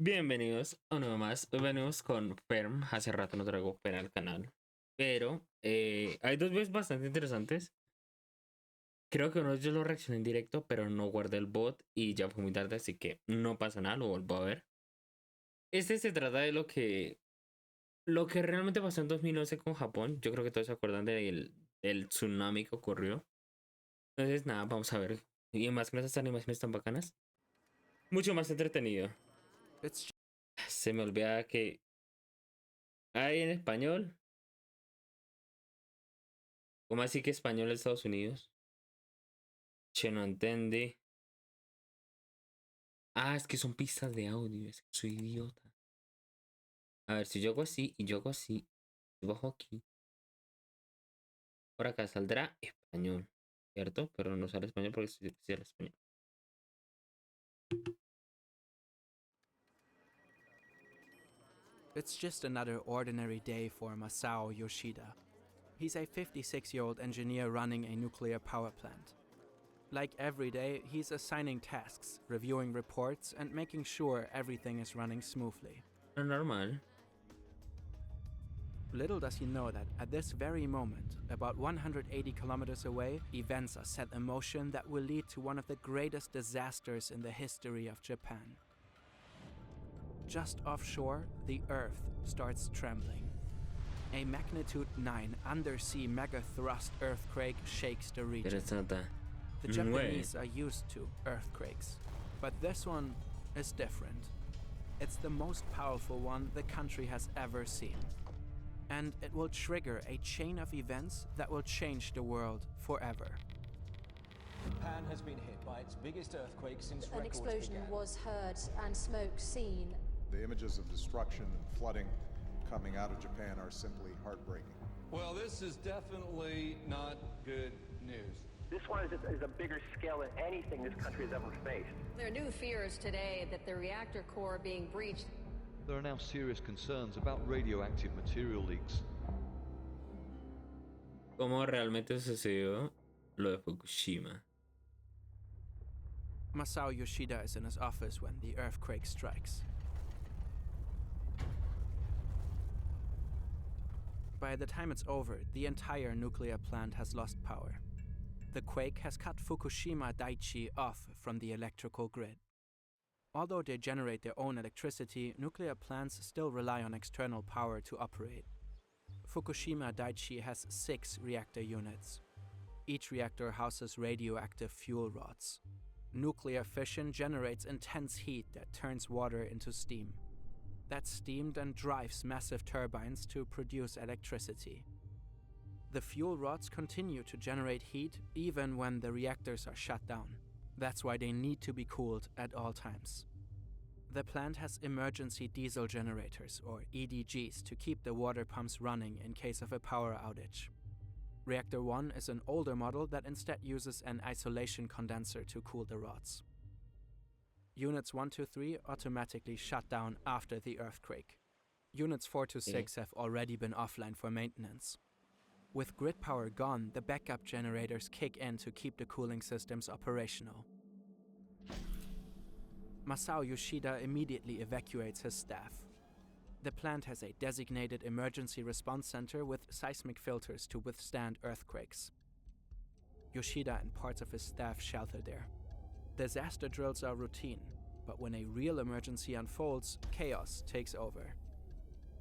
Bienvenidos a uno más. Hoy venimos con Fern. Hace rato no traigo Fern al canal. Pero hay dos videos bastante interesantes. Creo que uno yo lo reaccioné en directo, pero no guardé el bot y ya fue muy tarde, así que no pasa nada, lo vuelvo a ver. Este se trata de lo que realmente pasó en 2011 con Japón. Yo creo que todos se acuerdan del tsunami que ocurrió. Entonces, nada, vamos a ver. Y además con esas animaciones tan bacanas, mucho más entretenido. It's Se me olvida que hay en español. ¿Cómo así que español de Estados Unidos? Che, no entendí. Ah, es que son pistas de audio. Es que soy idiota. A ver, si yo hago así y yo hago así, y bajo aquí, por acá saldrá español, ¿cierto? Pero no sale español porque estoy el español. it's just another ordinary day for Masao Yoshida. He's a 56-year-old engineer running a nuclear power plant. Like every day, he's assigning tasks, reviewing reports, and making sure everything is running smoothly. Lo normal. Little does he know that at this very moment, about 180 kilometers away, events are set in motion that will lead to one of the greatest disasters in the history of Japan. Just offshore, the Earth starts trembling. A magnitude 9 undersea megathrust earthquake shakes the region. Interesante. The Japanese are used to earthquakes, but this one is different. It's the most powerful one the country has ever seen. And it will trigger a chain of events that will change the world forever. Japan has been hit by its biggest earthquake since An records explosion began. was heard and smoke seen. The images of destruction and flooding coming out of Japan are simply heartbreaking. Well, this is definitely not good news. This one is a bigger scale than anything this country has ever faced. There are new fears today that the reactor core being breached. There are now serious concerns about radioactive material leaks. ¿Cómo realmente sucedió lo de Fukushima? Masao Yoshida is in his office when the earthquake strikes. By the time it's over, the entire nuclear plant has lost power. The quake has cut Fukushima Daiichi off from the electrical grid. Although they generate their own electricity, nuclear plants still rely on external power to operate. Fukushima Daiichi has 6 reactor units. Each reactor houses radioactive fuel rods. Nuclear fission generates intense heat that turns water into steam. That steam then drives massive turbines to produce electricity. The fuel rods continue to generate heat even when the reactors are shut down. That's why they need to be cooled at all times. The plant has emergency diesel generators, or EDGs, to keep the water pumps running in case of a power outage. Reactor 1 is an older model that instead uses an isolation condenser to cool the rods. Units 1 to 3 automatically shut down after the earthquake. Units 4 to 6 have already been offline for maintenance. With grid power gone, the backup generators kick in to keep the cooling systems operational. Masao Yoshida immediately evacuates his staff. The plant has a designated emergency response center with seismic filters to withstand earthquakes. Yoshida and parts of his staff shelter there. Disaster drills are routine, but when a real emergency unfolds, chaos takes over.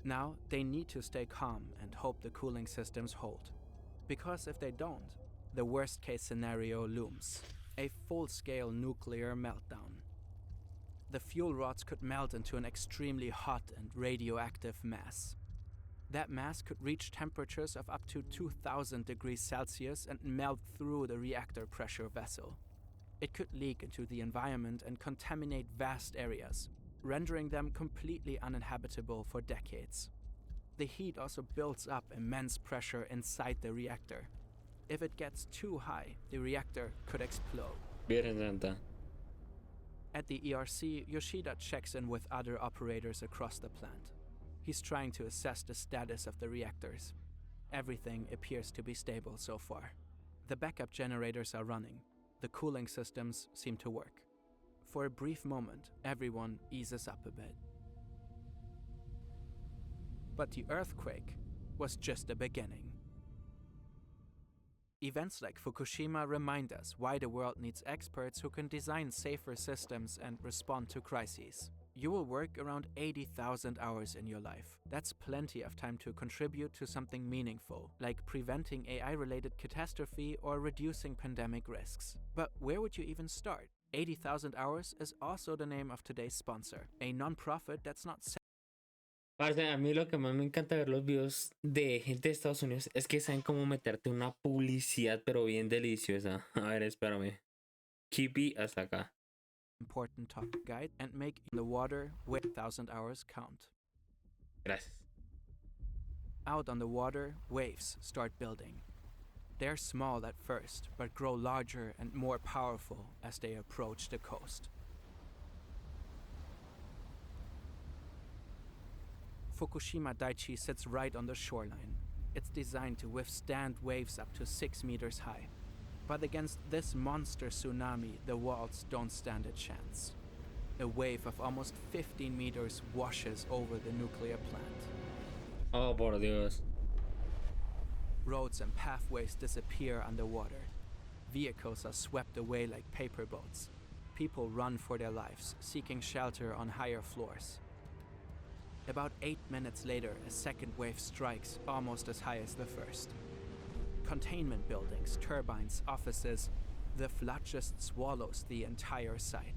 Now, they need to stay calm and hope the cooling systems hold. Because if they don't, the worst-case scenario looms: a full-scale nuclear meltdown. The fuel rods could melt into an extremely hot and radioactive mass. That mass could reach temperatures of up to 2000 degrees Celsius and melt through the reactor pressure vessel. It could leak into the environment and contaminate vast areas, rendering them completely uninhabitable for decades. The heat also builds up immense pressure inside the reactor. If it gets too high, the reactor could explode. Bien, Santa. At the ERC, Yoshida checks in with other operators across the plant. He's trying to assess the status of the reactors. Everything appears to be stable so far. The backup generators are running. The cooling systems seem to work. For a brief moment, everyone eases up a bit. But the earthquake was just the beginning. Events like Fukushima remind us why the world needs experts who can design safer systems and respond to crises. You will work around 80,000 hours in your life. That's plenty of time to contribute to something meaningful, like preventing AI-related catastrophe or reducing pandemic risks. But where would you even start? 80,000 Hours is also the name of today's sponsor, a non-profit that's not Parce, a mí lo que más me encanta ver los videos de gente de Estados Unidos es que saben cómo meterte una publicidad, pero bien deliciosa. A ver, espérame. Kipi hasta acá. important topic guide and make the water with 1,000 hours count. Gracias. Out on the water, waves start building. They're small at first, but grow larger and more powerful as they approach the coast. Fukushima Daiichi sits right on the shoreline. It's designed to withstand waves up to 6 meters high. But against this monster tsunami, the walls don't stand a chance. A wave of almost 15 meters washes over the nuclear plant. Oh, por Dios. Roads and pathways disappear underwater. Vehicles are swept away like paper boats. People run for their lives, seeking shelter on higher floors. About 8 minutes later, a second wave strikes, almost as high as the first. Containment buildings, turbines, offices, the flood just swallows the entire site.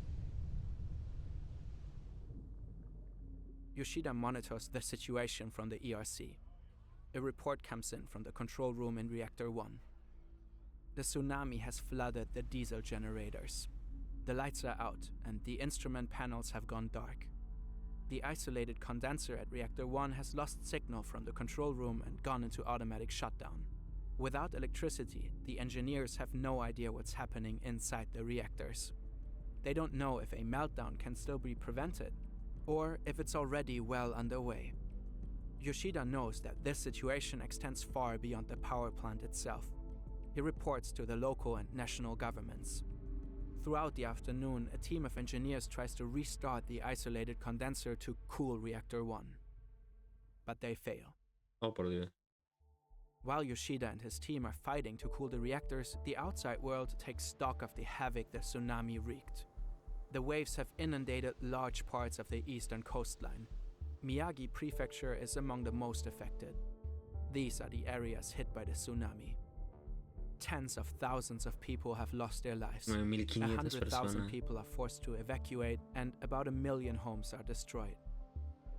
Yoshida monitors the situation from the ERC. A report comes in from the control room in Reactor 1. The tsunami has flooded the diesel generators. The lights are out, and the instrument panels have gone dark. The isolated condenser at Reactor 1 has lost signal from the control room and gone into automatic shutdown. Without electricity, the engineers have no idea what's happening inside the reactors. They don't know if a meltdown can still be prevented, or if it's already well underway. Yoshida knows that this situation extends far beyond the power plant itself. He reports to the local and national governments. Throughout the afternoon, a team of engineers tries to restart the isolated condenser to cool Reactor 1. But they fail. Oh, por Dios. While Yoshida and his team are fighting to cool the reactors, the outside world takes stock of the havoc the tsunami wreaked. The waves have inundated large parts of the eastern coastline. Miyagi Prefecture is among the most affected. These are the areas hit by the tsunami. Tens of thousands of people have lost their lives. 100,000 personas. people are forced to evacuate, and about 1 million homes are destroyed.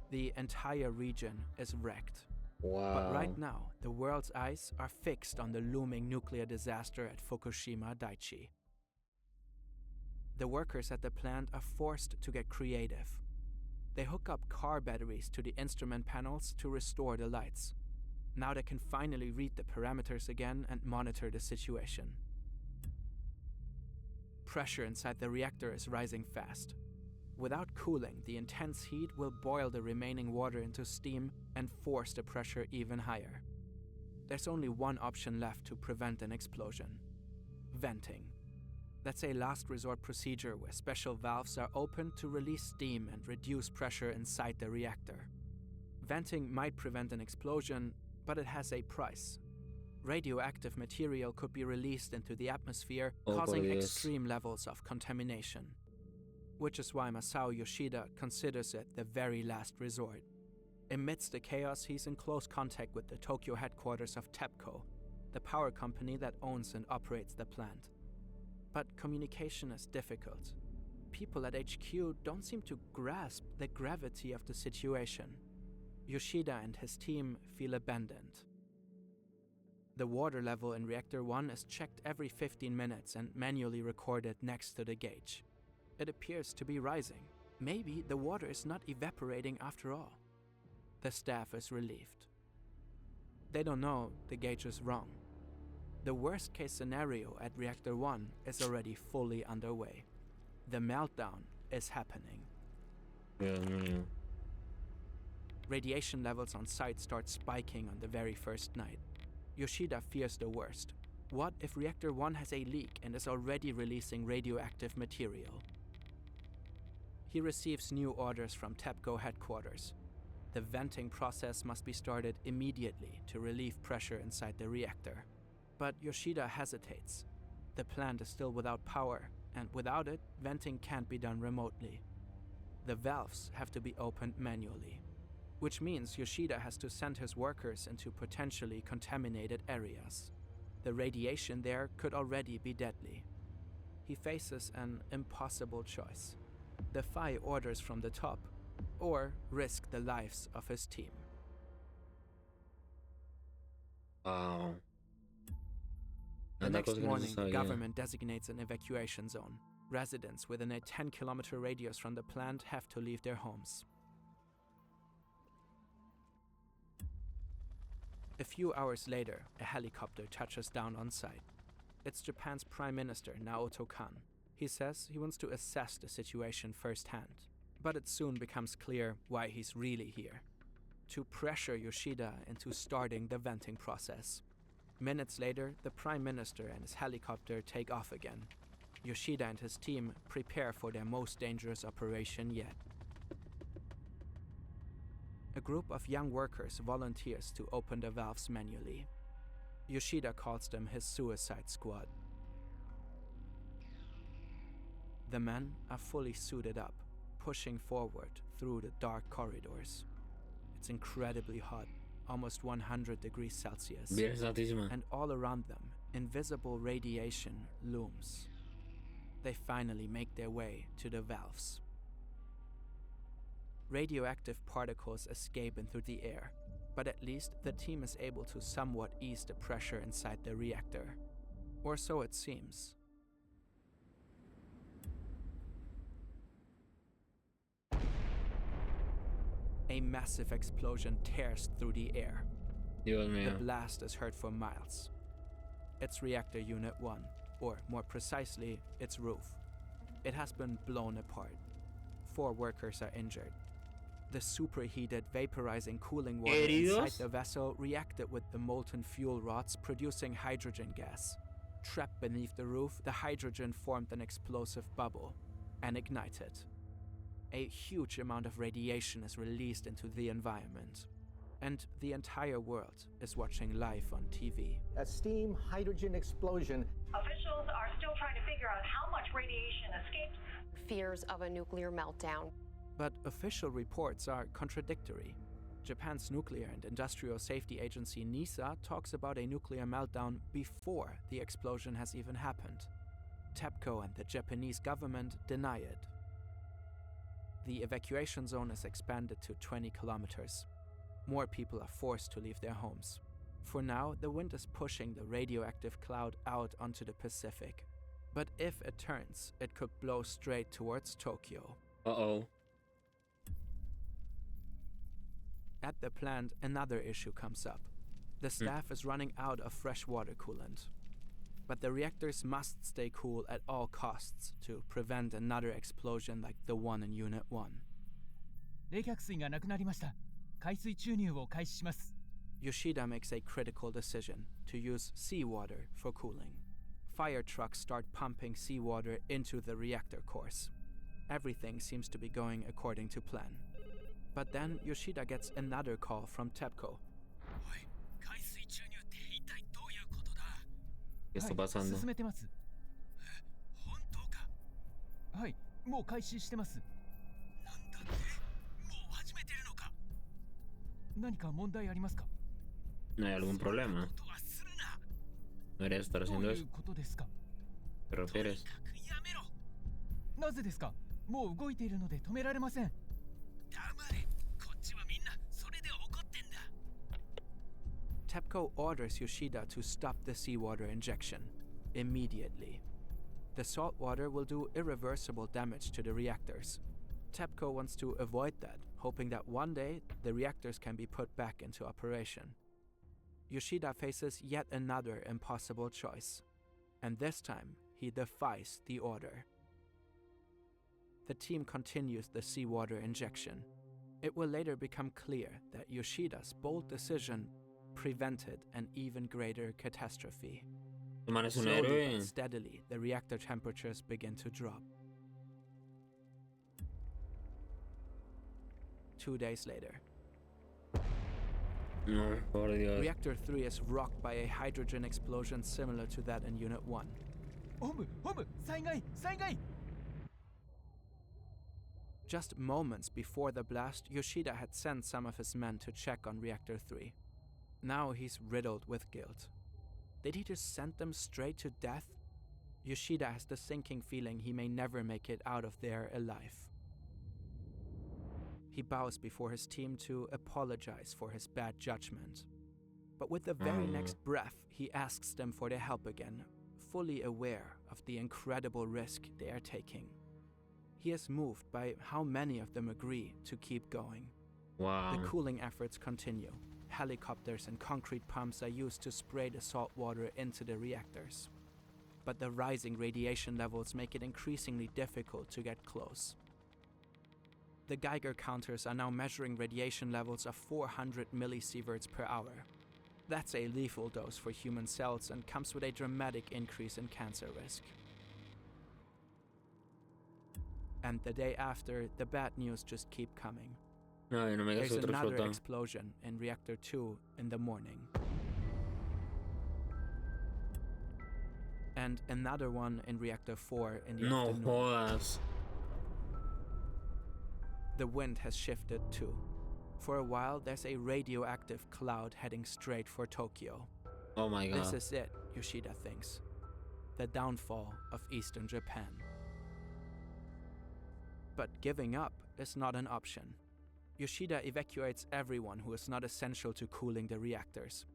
The entire region is wrecked. Wow. But right now, the world's eyes are fixed on the looming nuclear disaster at Fukushima Daiichi. The workers at the plant are forced to get creative. They hook up car batteries to the instrument panels to restore the lights. Now they can finally read the parameters again and monitor the situation. Pressure inside the reactor is rising fast. Without cooling, the intense heat will boil the remaining water into steam and force the pressure even higher. There's only one option left to prevent an explosion: venting. That's a last resort procedure where special valves are opened to release steam and reduce pressure inside the reactor. Venting might prevent an explosion, but it has a price. Radioactive material could be released into the atmosphere, causing extreme levels of contamination. Which is why Masao Yoshida considers it the very last resort. Amidst the chaos, he's in close contact with the Tokyo headquarters of TEPCO, the power company that owns and operates the plant. But communication is difficult. People at HQ don't seem to grasp the gravity of the situation. Yoshida and his team feel abandoned. The water level in Reactor 1 is checked every 15 minutes and manually recorded next to the gauge. It appears to be rising. Maybe the water is not evaporating after all. The staff is relieved. They don't know the gauge is wrong. The worst case scenario at Reactor 1 is already fully underway. The meltdown is happening. Yeah. Radiation levels on site start spiking on the very first night. Yoshida fears the worst. What if Reactor 1 has a leak and is already releasing radioactive material? He receives new orders from TEPCO headquarters. The venting process must be started immediately to relieve pressure inside the reactor. But Yoshida hesitates. The plant is still without power, and without it, venting can't be done remotely. The valves have to be opened manually, which means Yoshida has to send his workers into potentially contaminated areas. The radiation there could already be deadly. He faces an impossible choice: defy orders from the top, or risk the lives of his team. Wow. The Tanta next cosa que no se morning, the sabía. government designates an evacuation zone. Residents within a 10-kilometer radius from the plant have to leave their homes. A few hours later, a helicopter touches down on site. It's Japan's Prime Minister, Naoto Kan. He says he wants to assess the situation firsthand, but it soon becomes clear why he's really here: to pressure Yoshida into starting the venting process. Minutes later, the Prime Minister and his helicopter take off again. Yoshida and his team prepare for their most dangerous operation yet. A group of young workers volunteers to open the valves manually. Yoshida calls them his suicide squad. The men are fully suited up, pushing forward through the dark corridors. It's incredibly hot, almost 100 degrees Celsius, Bien santísima. and all around them, invisible radiation looms. They finally make their way to the valves. Radioactive particles escape into the air, but at least the team is able to somewhat ease the pressure inside the reactor. Or so it seems. A massive explosion tears through the air. Dios The mío. blast is heard for miles. It's Reactor Unit 1, or more precisely, its roof. It has been blown apart. 4 workers are injured. The superheated, vaporizing cooling water inside Heridos? the vessel reacted with the molten fuel rods, producing hydrogen gas. Trapped beneath the roof, the hydrogen formed an explosive bubble and ignited. A huge amount of radiation is released into the environment, and the entire world is watching live on TV. A steam hydrogen explosion. Officials are still trying to figure out how much radiation escaped. Fears of a nuclear meltdown. But official reports are contradictory. Japan's Nuclear and Industrial Safety Agency NISA talks about a nuclear meltdown before the explosion has even happened. TEPCO and the Japanese government deny it. The evacuation zone is expanded to 20 kilometers. More people are forced to leave their homes. For now, the wind is pushing the radioactive cloud out onto the Pacific. But if it turns, it could blow straight towards Tokyo. Uh-oh. At the plant, another issue comes up. The staff is running out of fresh water coolant. But the reactors must stay cool at all costs to prevent another explosion like the one in Unit 1. 冷却水がなくなりました。海水注入を開始します。 Yoshida makes a critical decision to use seawater for cooling. Fire trucks start pumping seawater into the reactor cores. Everything seems to be going according to plan. But then Yoshida gets another call from TEPCO. 海水注入って一体どういうことだ ¿Qué está pasando? 進めてます。本当かはい、もう開始してます。なんだってもう始めてるのか何か問題ありますか ¿No hay algún problema? ¿No deberías estar どう haciendo い eso? うことですか ¿Te refieres? やめろなぜですかもう動いているので止められません黙れこっちはみんなそれで怒ってんだ TEPCO orders Yoshida to stop the seawater injection immediately. The salt water will do irreversible damage to the reactors. TEPCO wants to avoid that, hoping that one day the reactors can be put back into operation. Yoshida faces yet another impossible choice, and this time he defies the order. The team continues the seawater injection. It will later become clear that Yoshida's bold decision prevented an even greater catastrophe. El man es un Slowly héroe. but steadily, the reactor temperatures begin to drop. 2 days later. No, por Dios. Reactor 3 is rocked by a hydrogen explosion similar to that in Unit 1. ホム災害災害 Just moments before the blast, Yoshida had sent some of his men to check on Reactor 3. Now he's riddled with guilt. Did he just send them straight to death? Yoshida has the sinking feeling he may never make it out of there alive. He bows before his team to apologize for his bad judgment. But with the very next breath, he asks them for their help again, fully aware of the incredible risk they are taking. He is moved by how many of them agree to keep going. Wow. The cooling efforts continue. Helicopters and concrete pumps are used to spray the salt water into the reactors. But the rising radiation levels make it increasingly difficult to get close. The Geiger counters are now measuring radiation levels of 400 millisieverts per hour. That's a lethal dose for human cells and comes with a dramatic increase in cancer risk. And the day after, the bad news just keep coming. Ay, no me hagas There's otra another flota. explosion in Reactor 2 in the morning. And another one in Reactor 4 in the No afternoon. jodas. The wind has shifted too. For a while, there's a radioactive cloud heading straight for Tokyo. Oh my god. This is it, Yoshida thinks. The downfall of Eastern Japan. But giving up is not an option. Yoshida evacuates everyone who is not essential to cooling the reactors.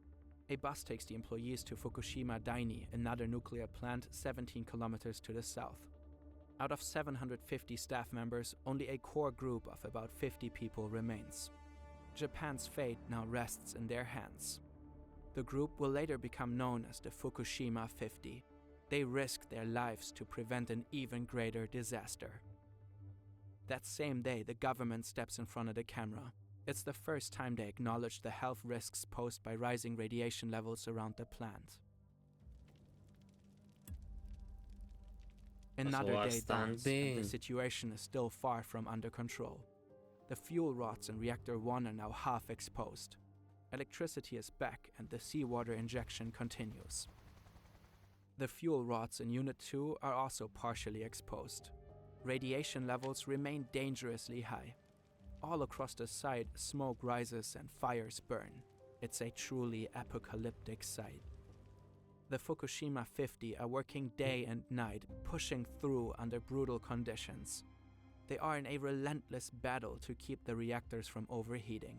A bus takes the employees to Fukushima Daini, another nuclear plant 17 kilometers to the south. Out of 750 staff members, only a core group of about 50 people remains. Japan's fate now rests in their hands. The group will later become known as the Fukushima 50. They risked their lives to prevent an even greater disaster. That same day, the government steps in front of the camera. It's the first time they acknowledge the health risks posed by rising radiation levels around the plant. Another day dawns, and the situation is still far from under control. The fuel rods in Reactor 1 are now half exposed. Electricity is back, and the seawater injection continues. The fuel rods in Unit 2 are also partially exposed. Radiation levels remain dangerously high. All across the site, smoke rises and fires burn. It's a truly apocalyptic sight. The Fukushima 50 are working day and night, pushing through under brutal conditions. They are in a relentless battle to keep the reactors from overheating.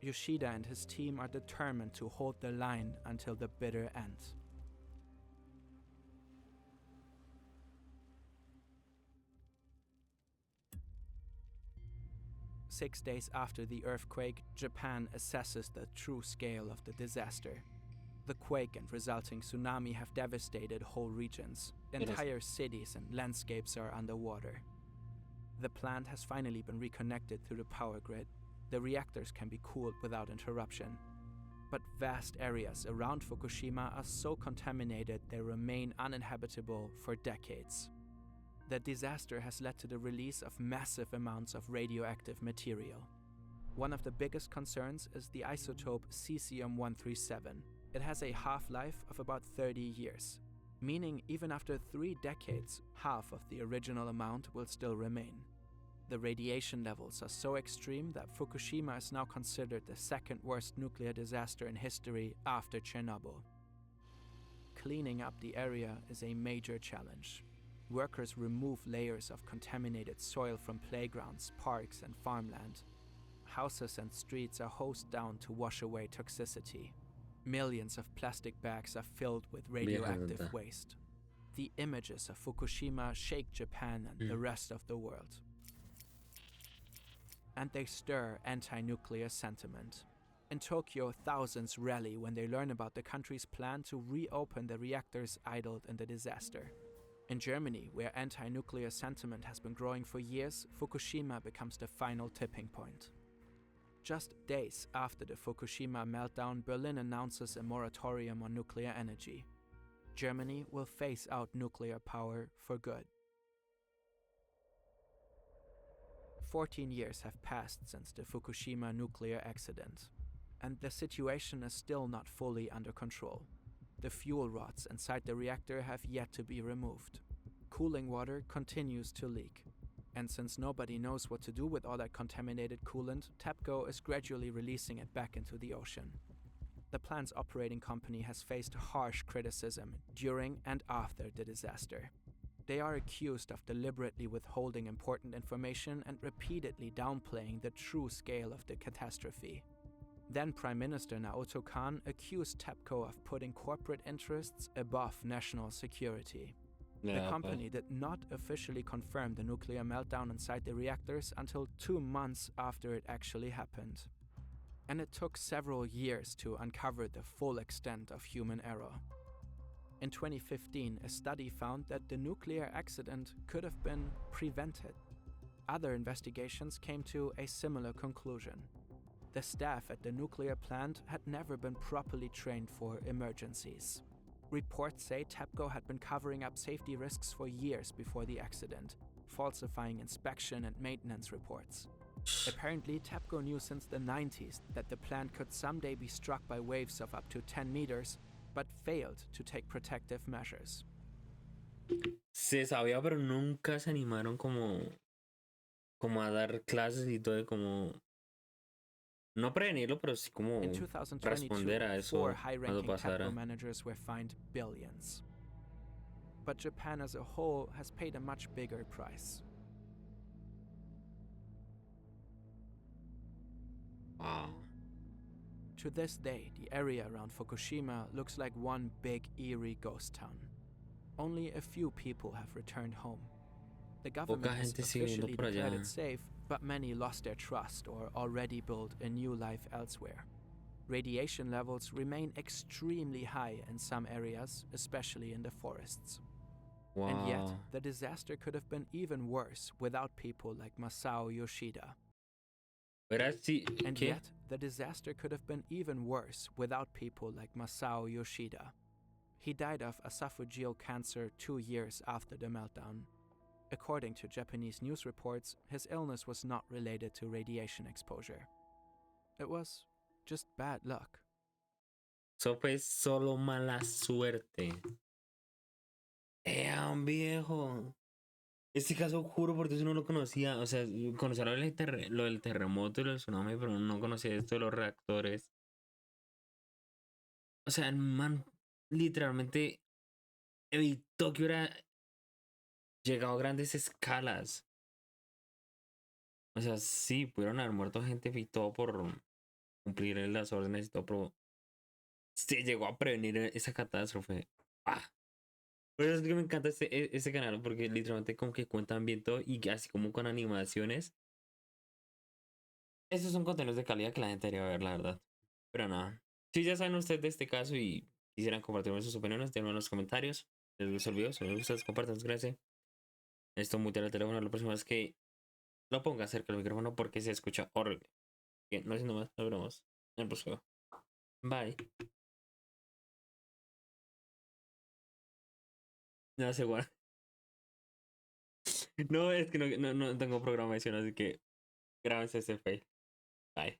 Yoshida and his team are determined to hold the line until the bitter end. Six days after the earthquake, Japan assesses the true scale of the disaster. The quake and resulting tsunami have devastated whole regions. Entire cities and landscapes are underwater. The plant has finally been reconnected to the power grid. The reactors can be cooled without interruption. But vast areas around Fukushima are so contaminated they remain uninhabitable for decades. The disaster has led to the release of massive amounts of radioactive material. One of the biggest concerns is the isotope cesium-137. It has a half-life of about 30 years, meaning even after 3 decades, half of the original amount will still remain. The radiation levels are so extreme that Fukushima is now considered the second worst nuclear disaster in history after Chernobyl. Cleaning up the area is a major challenge. Workers remove layers of contaminated soil from playgrounds, parks, and farmland. Houses and streets are hosed down to wash away toxicity. Millions of plastic bags are filled with radioactive waste. The images of Fukushima shake Japan and the rest of the world. And they stir anti-nuclear sentiment. In Tokyo, thousands rally when they learn about the country's plan to reopen the reactors idled in the disaster. In Germany, where anti-nuclear sentiment has been growing for years, Fukushima becomes the final tipping point. Just days after the Fukushima meltdown, Berlin announces a moratorium on nuclear energy. Germany will phase out nuclear power for good. 14 years have passed since the Fukushima nuclear accident, and the situation is still not fully under control. The fuel rods inside the reactor have yet to be removed. Cooling water continues to leak. And since nobody knows what to do with all that contaminated coolant, TEPCO is gradually releasing it back into the ocean. The plant's operating company has faced harsh criticism during and after the disaster. They are accused of deliberately withholding important information and repeatedly downplaying the true scale of the catastrophe. Then Prime Minister Naoto Kan accused TEPCO of putting corporate interests above national security. The company did not officially confirm the nuclear meltdown inside the reactors until 2 months after it actually happened. And it took several years to uncover the full extent of human error. In 2015, a study found that the nuclear accident could have been prevented. Other investigations came to a similar conclusion. The staff at the nuclear plant had never been properly trained for emergencies. Reports say TEPCO had been covering up safety risks for years before the accident, falsifying inspection and maintenance reports. Apparently, TEPCO knew since the 90s that the plant could someday be struck by waves of up to 10 meters, but failed to take protective measures. Se sabía, pero nunca se animaron como a dar clases y todo, como no prevenirlo, pero sí como In responder 2022, a eso 4 cuando high-ranking pasara. TEPCO managers were fined billions. But Japan as a whole has paid a much bigger price. Wow. To this day, the area around Fukushima looks like one big eerie ghost town. Only a few people have returned home. The government has gente sigue yendo officially por declared allá. it safe, but many lost their trust or already built a new life elsewhere. Radiation levels remain extremely high in some areas, especially in the forests. Wow. And yet, the disaster could have been even worse without people like Masao Yoshida. Verás, sí, And ¿qué? yet, the disaster could have been even worse without people like Masao Yoshida. He died of esophageal cancer 2 years after the meltdown. According to Japanese news reports, his illness was not related to radiation exposure. It was just bad luck. Eso fue solo mala suerte. Un viejo. Este caso, juro, porque eso no lo conocía. O sea, conocía lo del terremoto y lo del tsunami, pero no conocía esto de los reactores. O sea, el man literalmente evitó que hubiera llegado a grandes escalas. O sea, sí, pudieron haber muerto gente y todo por cumplir las órdenes y todo, pero se llegó a prevenir esa catástrofe. ¡Ah! Por eso es que me encanta este canal, porque literalmente como que cuentan bien todo y así como con animaciones. Estos son contenidos de calidad que la gente debería ver, la verdad. Pero nada. Si ya saben ustedes de este caso y quisieran compartirme sus opiniones, déjenme en los comentarios. Si les gustó el video, si les gusta, compartan, suscríbanse. Esto mutear el teléfono la próxima vez que lo ponga cerca del micrófono porque se escucha horrible. Bien, no haciendo más, nos vemos en el próximo. Bye. No sé, bueno. No, es que no tengo programación, así que grábense este fail. Bye.